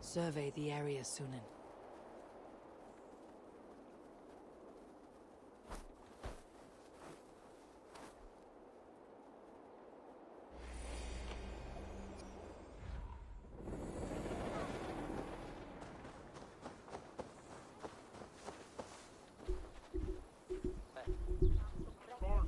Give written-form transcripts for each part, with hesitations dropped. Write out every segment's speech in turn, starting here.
Survey the area, Sunan.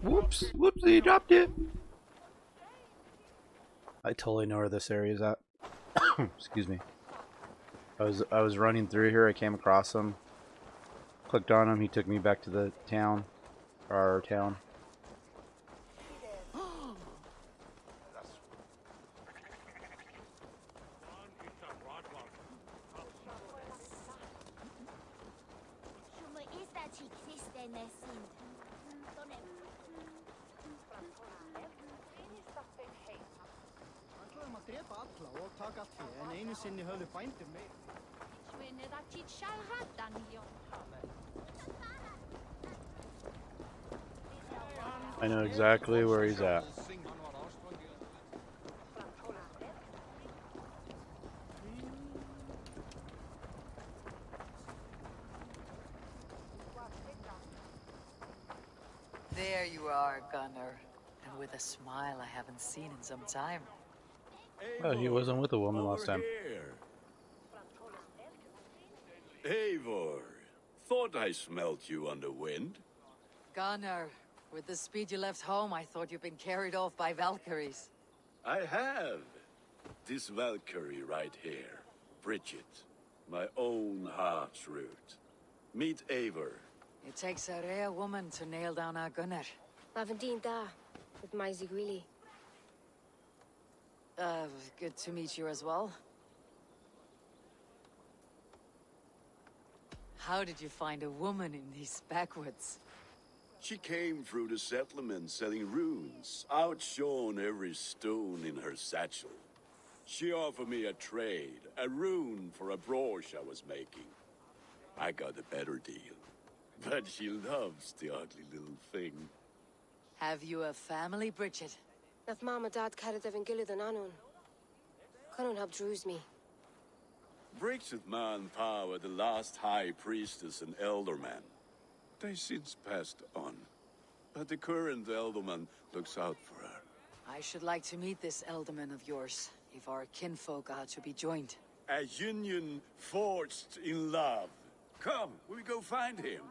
Whoops! Whoopsie, dropped it! I totally know where this area is at. Excuse me. I was running through here, I came across him. Clicked on him, he took me back to the town. Our town. I know exactly where he's at. There you are, Gunnar. And with a smile I haven't seen in some time. Oh, he wasn't with a woman last time. Eivor, thought I smelt you on the wind. Gunnar, with the speed you left home, I thought you'd been carried off by Valkyries. I have. This Valkyrie right here, Brigid, my own heart's root. Meet Eivor. It takes a rare woman to nail down our Gunnar. Lavendine da, with my Zigrili. Good to meet you as well. How did you find a woman in these backwoods? She came through the settlement selling runes, outshone every stone in her satchel. She offered me a trade, a rune for a brooch I was making. I got a better deal. But she loves the ugly little thing. Have you a family, Brigid? Nath mama dad carried evan gilid an anun. Cannon have drews me. Brigid manpower, the last high priestess and elderman. They since passed on. But the current elderman looks out for her. I should like to meet this elderman of yours, if our kinfolk are to be joined. A union forged in love. Come, we go find him.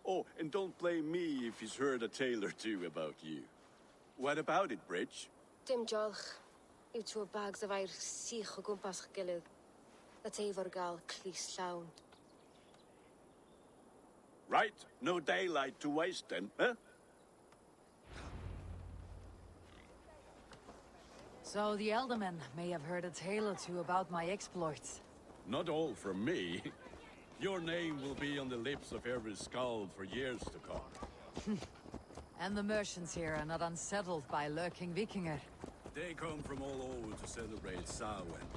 Oh, and don't blame me if he's heard a tale or two about you. What about it, Bridge? Dim jolch. You two bags of air sich o gwmpas gilid. That Eivor gal clis llawn. Right, no daylight to waste then, huh? So the elderman may have heard a tale or two about my exploits. Not all from me. Your name will be on the lips of every skald for years to come. And the merchants here are not unsettled by lurking Vikinger. They come from all over to celebrate Samhain.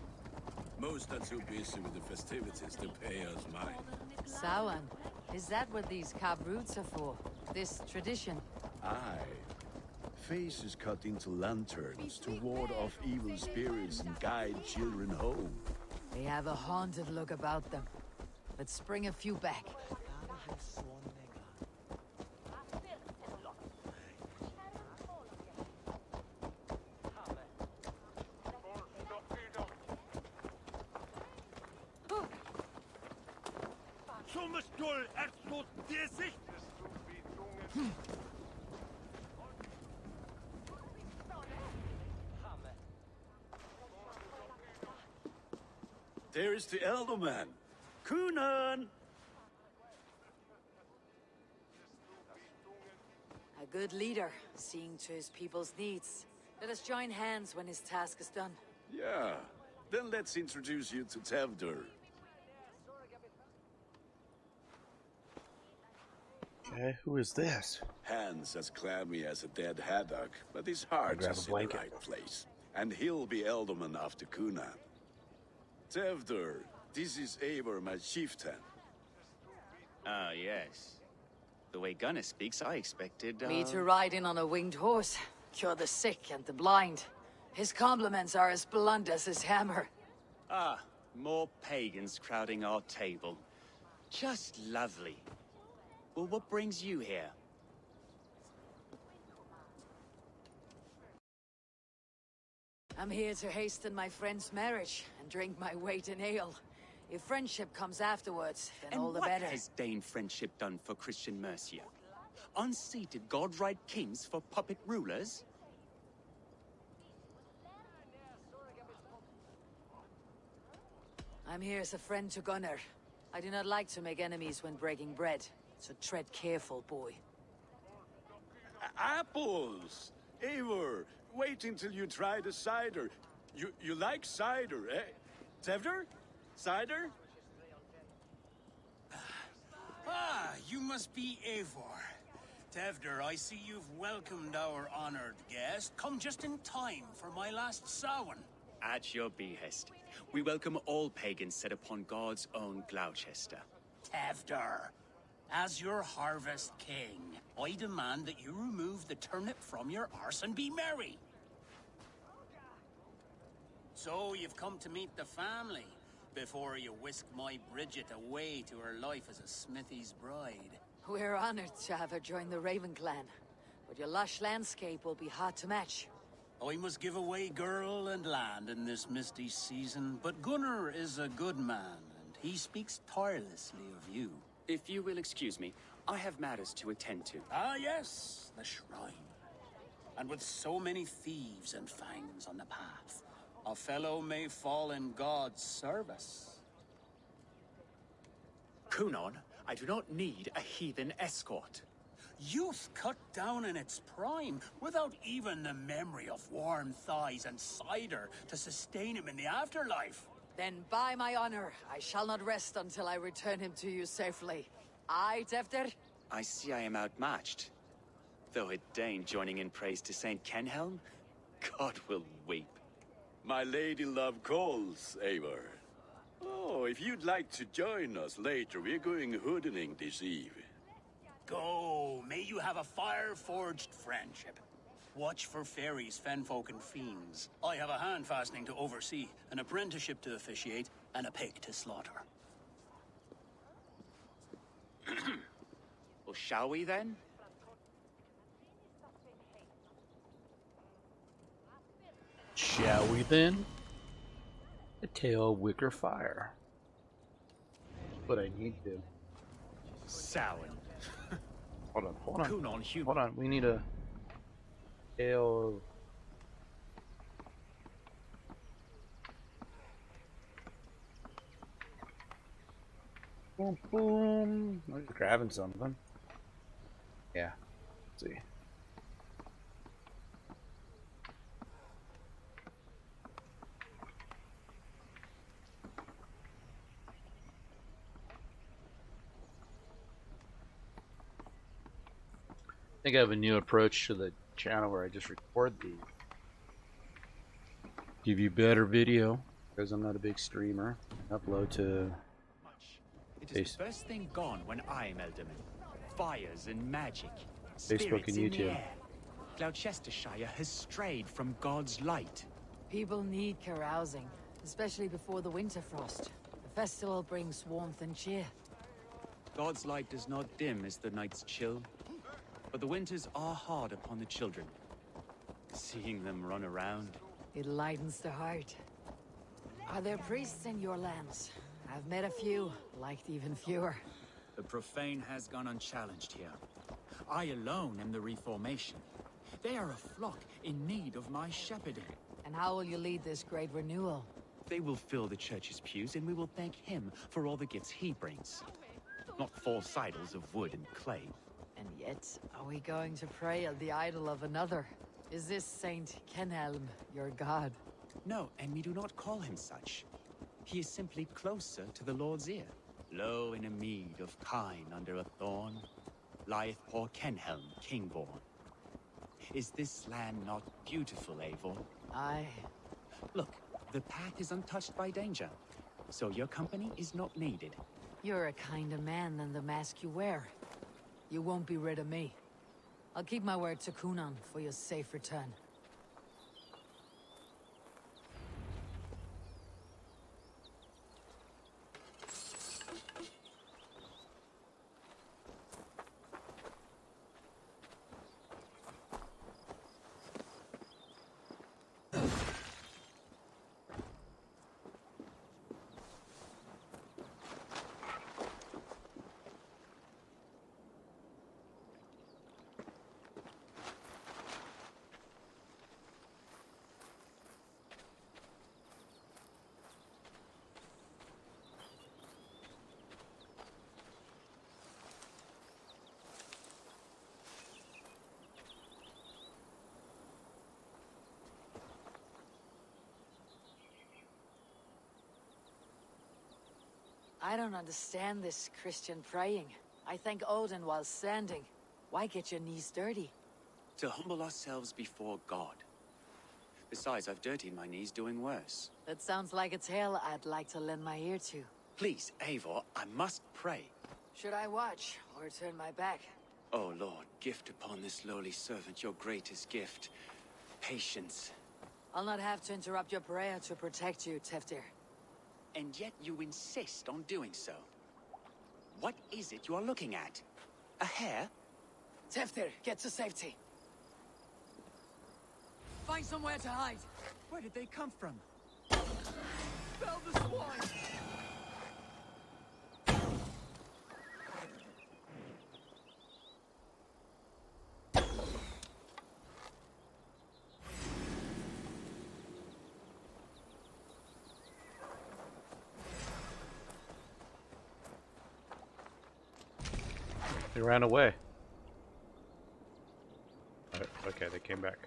Most are too busy with the festivities to pay us mind. Samhain? Is that what these carved roots are for? This tradition? Aye. Faces cut into lanterns to ward off evil spirits and guide children home. They have a haunted look about them. Let's bring a few back. There is the elderman. Gunnar! A good leader, seeing to his people's needs. Let us join hands when his task is done. Yeah, Then let's introduce you to Tewdwr. Okay, who is this? Hands as clammy as a dead haddock, but his heart's grab a in the blanket. right place. And he'll be alderman after Gunnar. Tewdwr, this is Eivor, my chieftain. Ah, yes. The way Gunnar speaks, I expected, Me to ride in on a winged horse, cure the sick and the blind. His compliments are as blunt as his hammer. Ah, more pagans crowding our table. Just lovely. Well, what brings you here? I'm here to hasten my friend's marriage and drink my weight in ale. If friendship comes afterwards, then And all the what better. has Dane friendship done for Christian Mercia? Unseated god-right kings for puppet rulers? I'm here as a friend to Gunnar. I do not like to make enemies when breaking bread, so tread careful, boy. Apples! Eivor, wait until you try the cider. You like cider, eh? Tewdwr? Cider? Ah, you must be Eivor. Tewdwr, I see you've welcomed our honored guest. Come just in time for my last Samhain. At your behest. We welcome all pagans set upon God's own Gloucester. Tewdwr, as your harvest king, I demand that you remove the turnip from your arse and be merry. So you've come to meet the family before you whisk my Brigid away to her life as a smithy's bride. We're honored to have her join the Raven clan, but your lush landscape will be hard to match. I must give away girl and land in this misty season, but Gunnar is a good man, and he speaks tirelessly of you. If you will excuse me, I have matters to attend to. Ah, yes, the shrine. And with so many thieves and fangs on the path, a fellow may fall in God's service. Kunon, I do not need a heathen escort. Youth cut down in its prime, without even the memory of warm thighs and cider to sustain him in the afterlife. Then by my honor, I shall not rest until I return him to you safely. Aye, Tewdwr? I see I am outmatched. Though a Dane joining in praise to Saint Kenhelm, God will weep. My lady love calls, Eivor. Oh, if you'd like to join us later, we're going hoodening this eve. Go, may you have a fire-forged friendship. Watch for fairies, fenfolk, and fiends. I have a hand fastening to oversee, an apprenticeship to officiate, and a pig to slaughter. Well, shall we then? Shall we then? A tail of wicker fire. But I need to. Samhain. Hold on. Kunon, human. Hold on, we need a tail of... Boom, boom. I'm just grabbing something. Yeah. Let's see. I think I have a new approach to the channel where I just record these. Give you better video because I'm not a big streamer. Upload to It is the first thing gone when I am Elderman. Fires and magic. Facebook and Spirits in the YouTube. air. Gloucestershire has strayed from God's light. People need carousing, especially before the winter frost. The festival brings warmth and cheer. God's light does not dim as the nights chill, but the winters are hard upon the children. Seeing them run around. It lightens the heart. Are there priests in your lands? I've met a few, liked even fewer. The profane has gone unchallenged here. I alone am the reformation. They are a flock in need of my shepherding. And how will you lead this great renewal? They will fill the church's pews, and we will thank him for all the gifts he brings. Not 4 idols of wood and clay. And yet, are we going to pray at the idol of another? Is this Saint Kenhelm your god? No, and we do not call him such. He is simply closer to the Lord's ear. Low in a mead of kine under a thorn, lieth poor Kenhelm, kingborn. Is this land not beautiful, Eivor? Aye. Look, the path is untouched by danger, so your company is not needed. You're a kinder man than the mask you wear. You won't be rid of me. I'll keep my word to Gunnar for your safe return. I don't understand this Christian praying. I thank Odin while standing. Why get your knees dirty? To humble ourselves before God. Besides, I've dirtied my knees doing worse. That sounds like a tale I'd like to lend my ear to. Please, Eivor, I must pray. Should I watch, or turn my back? Oh Lord, gift upon this lowly servant your greatest gift. Patience. I'll not have to interrupt your prayer to protect you, Tewdwr. And yet you insist on doing so. What is it you are looking at? A hare? Tewdwr, get to safety. Find somewhere to hide. Where did they come from? Fell the swine! They ran away. Okay, they came back.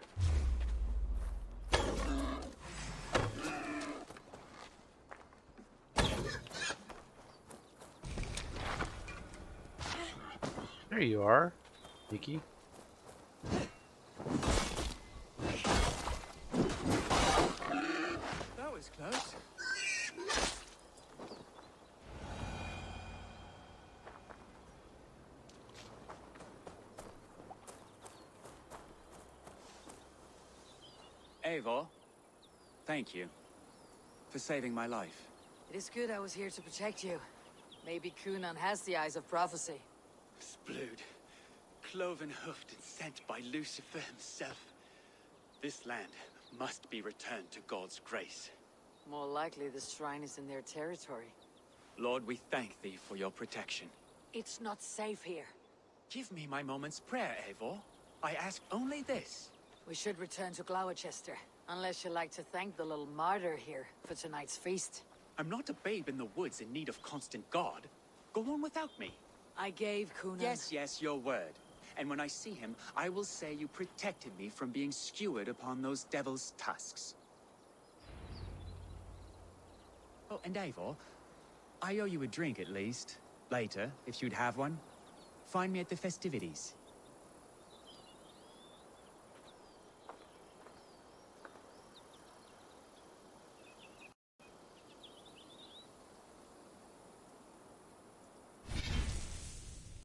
There you are, Nikki. That was close. Eivor, thank you for saving my life. It is good I was here to protect you. Maybe Gunnar has the eyes of prophecy. Splood, cloven-hoofed and sent by Lucifer himself. This land must be returned to God's grace. More likely the shrine is in their territory. Lord, we thank thee for your protection. It's not safe here. Give me my moment's prayer, Eivor. I ask only this. We should return to Gloucester, unless you'd like to thank the little martyr here for tonight's feast. I'm not a babe in the woods in need of constant guard. Go on without me. I gave Gunnar... Yes, your word. And when I see him, I will say you protected me from being skewered upon those devil's tusks. Oh, and Eivor, I owe you a drink at least. Later, if you'd have one. Find me at the festivities.